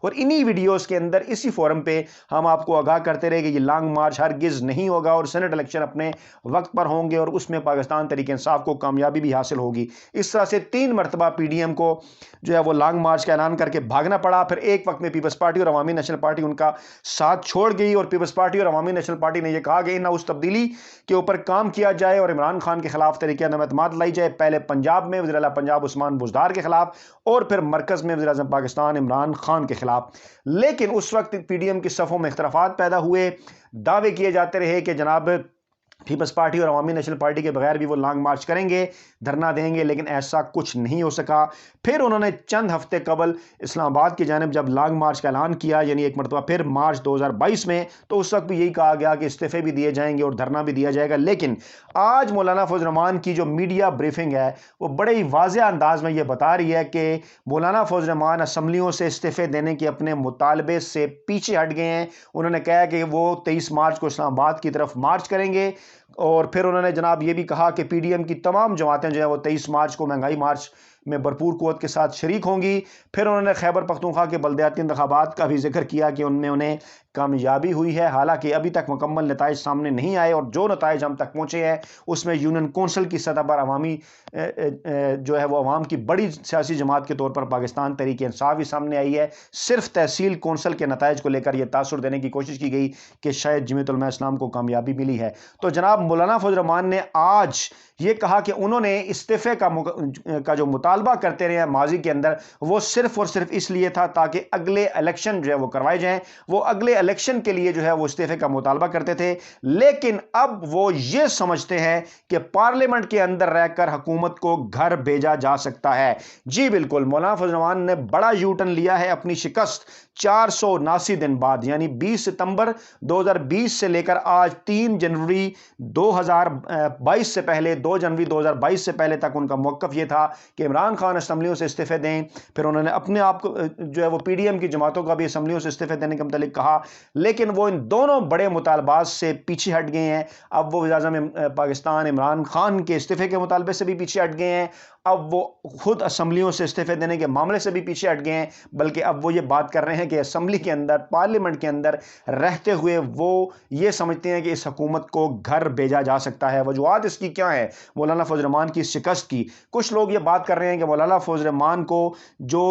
اور انہی ویڈیوز کے اندر اسی فورم پہ ہم آپ کو آگاہ کرتے رہے کہ یہ لانگ مارچ ہرگز نہیں ہوگا اور سینٹ الیکشن اپنے وقت پر ہوں گے اور اس میں پاکستان تحریک انصاف کو کامیابی بھی حاصل ہوگی۔ اس طرح سے 3 مرتبہ پی ڈی ایم کو جو ہے وہ لانگ مارچ کا اعلان کر کے بھاگنا پڑا، پھر ایک وقت میں پیپلز پارٹی اور عوامی نیشنل پارٹی ان کا ساتھ چھوڑ گئی، اور پیپلز پارٹی اور عوامی نیشنل پارٹی نے یہ کہا کہ نہ اس تبدیلی کے اوپر کام کیا جائے اور عمران خان کے خلاف تحریک عدم اعتماد لائی جائے، پہلے پنجاب میں وزیر اعلیٰ پنجاب عثمان بزدار کے خلاف اور پھر مرکز میں وزیر اعظم پاکستان عمران خان کے خلاف۔ لیکن اس وقت پی ڈی ایم کی صفوں میں اختلافات پیدا ہوئے، دعوے کیے جاتے رہے کہ جناب پیپلز پارٹی اور عوامی نیشنل پارٹی کے بغیر بھی وہ لانگ مارچ کریں گے، دھرنا دیں گے، لیکن ایسا کچھ نہیں ہو سکا۔ پھر انہوں نے چند ہفتے قبل اسلام آباد کی جانب جب لانگ مارچ کا اعلان کیا، یعنی ایک مرتبہ پھر مارچ 2022 میں، تو اس وقت بھی یہی کہا گیا کہ استعفے بھی دیے جائیں گے اور دھرنا بھی دیا جائے گا۔ لیکن آج مولانا فضل الرحمان کی جو میڈیا بریفنگ ہے وہ بڑے ہی واضح انداز میں یہ بتا رہی ہے کہ مولانا فضل الرحمان اسمبلیوں سے استعفے دینے کے اپنے مطالبے سے پیچھے ہٹ گئے ہیں۔ انہوں نے کہا کہ وہ 23 مارچ کو اسلام آباد کی طرف مارچ کریں گے، اور پھر انہوں نے جناب یہ بھی کہا کہ پی ڈی ایم کی تمام جماعتیں جو ہے وہ 23 مارچ کو مہنگائی مارچ میں بھرپور قوت کے ساتھ شریک ہوں گی۔ پھر انہوں نے خیبر پختونخوا کے بلدیاتی انتخابات کا بھی ذکر کیا کہ ان میں انہیں کامیابی ہوئی ہے، حالانکہ ابھی تک مکمل نتائج سامنے نہیں آئے، اور جو نتائج ہم تک پہنچے ہیں اس میں یونین کونسل کی سطح پر عوامی جو ہے وہ عوام کی بڑی سیاسی جماعت کے طور پر پاکستان تحریک انصاف ہی سامنے آئی ہے۔ صرف تحصیل کونسل کے نتائج کو لے کر یہ تاثر دینے کی کوشش کی گئی کہ شاید جمعیت علماء اسلام کو کامیابی ملی ہے۔ تو جناب مولانا فضل الرحمان نے آج یہ کہا کہ انہوں نے استعفے کا جو مطالبہ کرتے رہے ہیں ماضی کے اندر، وہ صرف اور صرف اس لیے تھا تاکہ اگلے الیکشن جو ہے وہ کروائے جائیں۔ وہ اگلے الیکشن کے لیے جو ہے وہ استعفے کا مطالبہ کرتے تھے، لیکن اب وہ یہ سمجھتے ہیں کہ پارلیمنٹ کے اندر رہ کر حکومت کو گھر بھیجا جا سکتا ہے۔ جی بالکل، مولانا فضل الرحمان نے بڑا یو ٹرن لیا ہے اپنی شکست 479 دن بعد، یعنی 20 ستمبر 2020 سے لے کر آج 3 جنوری 2022 سے پہلے 2 جنوری 2022 سے پہلے تک ان کا موقف یہ تھا کہ عمران خان اسمبلیوں سے استعفے دیں۔ پھر انہوں نے اپنے آپ کو جو ہے وہ پی ڈی ایم کی جماعتوں کا بھی اسمبلیوں سے استعفے دینے کے متعلق کہا، لیکن وہ ان دونوں بڑے مطالبات سے پیچھے ہٹ گئے ہیں۔ اب وہ وزیر اعظم پاکستان عمران خان کے استعفے کے مطالبے سے بھی پیچھے ہٹ گئے ہیں، اب وہ خود اسمبلیوں سے استعفے دینے کے معاملے سے بھی پیچھے ہٹ گئے ہیں، بلکہ اب وہ یہ بات کر رہے ہیں کہ اسمبلی کے اندر، پارلیمنٹ کے اندر رہتے ہوئے وہ یہ سمجھتے ہیں کہ اس حکومت کو گھر بھیجا جا سکتا ہے۔ وجوہات اس کی کیا ہے مولانا فضل الرحمان کی شکست کی؟ کچھ لوگ یہ بات کر رہے ہیں کہ مولانا فضل الرحمان کو جو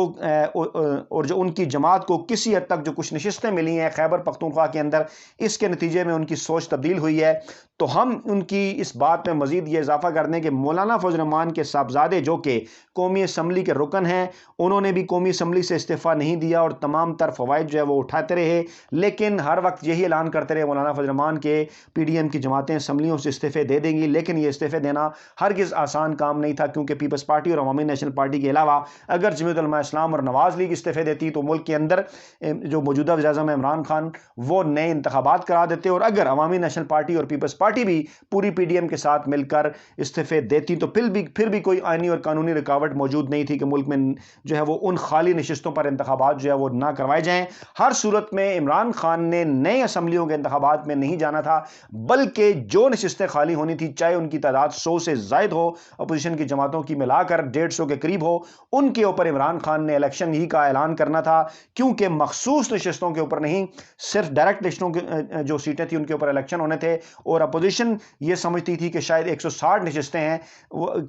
ان کی جماعت کو کسی حد تک جو کچھ نشستیں ملی ہیں خیبر پختونخوا کے اندر، اس کے نتیجے میں ان کی سوچ تبدیل ہوئی ہے۔ تو ہم ان کی اس بات میں مزید یہ اضافہ کر دیں کہ مولانا فضل الرحمان کے صاحبزادے جو کہ قومی اسمبلی کے رکن ہیں، انہوں نے بھی قومی اسمبلی سے استعفیٰ نہیں دیا اور تمام تر فوائد جو ہے وہ اٹھاتے رہے، لیکن ہر وقت یہی اعلان کرتے رہے مولانا فضل الرحمان کے پی ڈی ایم کی جماعتیں اسمبلیوں سے استعفے دے دیں گی، لیکن یہ استعفے دینا ہرگز آسان کام نہیں تھا، کیونکہ پیپلز پارٹی اور عوامی نیشنل پارٹی کے علاوہ اگر جمعیت علماء اسلام اور نواز لیگ استعفے دیتی تو ملک کے اندر جو موجودہ وزیر اعظم عمران خان وہ نئے انتخابات کرا دیتے، اور اگر عوامی نیشنل پارٹی اور پیپلز پارٹی بھی پوری پی ڈی ایم کے ساتھ مل کر استعفے دیتی تو پھر بھی کوئی آئینی اور قانونی رکاوٹ موجود نہیں تھی کہ ملک میں جو ہے وہ ان خالی نشستوں پر انتخابات جو ہے وہ نہ کروائے جائیں۔ ہر صورت میں عمران خان نے نئے اسمبلیوں کے انتخابات میں نہیں جانا تھا، بلکہ جو نشستیں خالی ہونی تھی، چاہے ان کی تعداد 100 سے زائد ہو، اپوزیشن کی جماعتوں کی ملا کر 150 کے قریب ہو، ان کے اوپر عمران خان نے الیکشن ہی کا اعلان کرنا تھا، کیونکہ مخصوص نشستوں کے اوپر نہیں، صرف ڈائریکٹ لسٹوں کے جو سیٹیں تھیں ان کے اوپر الیکشن ہونے تھے، اور اپوزیشن یہ سمجھتی تھی کہ شاید 160 نشستیں ہیں،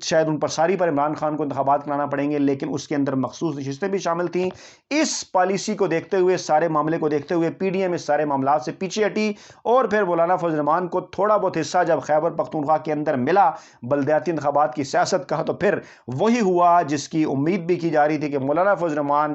شاید ان پر ساری پر عمران خان کو انتخابات کرانا پڑیں گے، لیکن اس کے اندر مخصوص نشستیں بھی شامل تھیں۔ اس پالیسی کو دیکھتے ہوئے، سارے معاملے کو دیکھتے ہوئے پی ڈی ایم اس سارے معاملات سے پیچھے ہٹی، اور پھر مولانا فضل الرحمان کو تھوڑا بہت حصہ جب خیبر پختونخوا کے اندر ملا بلدیاتی انتخابات کی سیاست کا، تو پھر وہی ہوا جس کی امید بھی کی جا رہی تھی کہ مولانا فضل الرحمان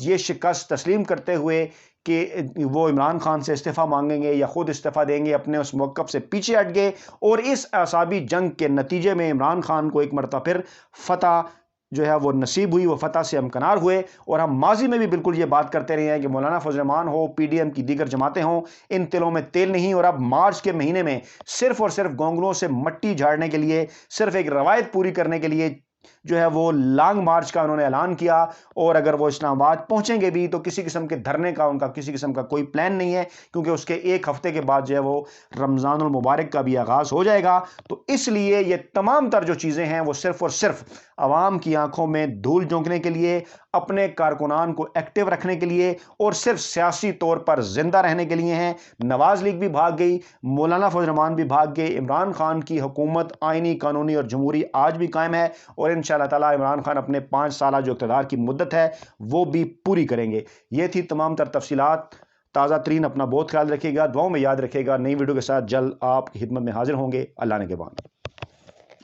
یہ شکست تسلیم کرتے ہوئے کہ وہ عمران خان سے استعفیٰ مانگیں گے یا خود استعفیٰ دیں گے، اپنے اس موقف سے پیچھے ہٹ گئے، اور اس اعصابی جنگ کے نتیجے میں عمران خان کو ایک مرتبہ پھر فتح جو ہے وہ نصیب ہوئی، وہ فتح سے ہمکنار ہوئے۔ اور ہم ماضی میں بھی بالکل یہ بات کرتے رہے ہیں کہ مولانا فضل الرحمان ہو، پی ڈی ایم کی دیگر جماعتیں ہوں، ان تلوں میں تیل نہیں، اور اب مارچ کے مہینے میں صرف اور صرف گونگلوں سے مٹی جھاڑنے کے لیے، صرف ایک روایت پوری کرنے کے لیے جو ہے وہ لانگ مارچ کا انہوں نے اعلان کیا، اور اگر وہ اسلام آباد پہنچیں گے بھی تو کسی قسم کے دھرنے کا ان کا کسی قسم کا کوئی پلان نہیں ہے، کیونکہ اس کے ایک ہفتے کے بعد جو ہے وہ رمضان المبارک کا بھی آغاز ہو جائے گا۔ تو اس لیے یہ تمام تر جو چیزیں ہیں وہ صرف اور صرف عوام کی آنکھوں میں دھول جھونکنے کے لیے، اپنے کارکنان کو ایکٹیو رکھنے کے لیے، اور صرف سیاسی طور پر زندہ رہنے کے لیے ہیں۔ نواز لیگ بھی بھاگ گئی، مولانا فضل الرحمان بھی بھاگ گئے، عمران خان کی حکومت آئینی، قانونی اور جمہوری آج بھی قائم ہے، اور انشاءاللہ تعالی عمران خان اپنے 5 سالہ جو اقتدار کی مدت ہے وہ بھی پوری کریں گے۔ یہ تھی تمام تر تفصیلات، تازہ ترین۔ اپنا بہت خیال رکھیے گا، دعاؤں میں یاد رکھیے گا۔ نئی ویڈیو کے ساتھ جلد آپ کی خدمت میں حاضر ہوں گے۔ اللہ نے کے بعد۔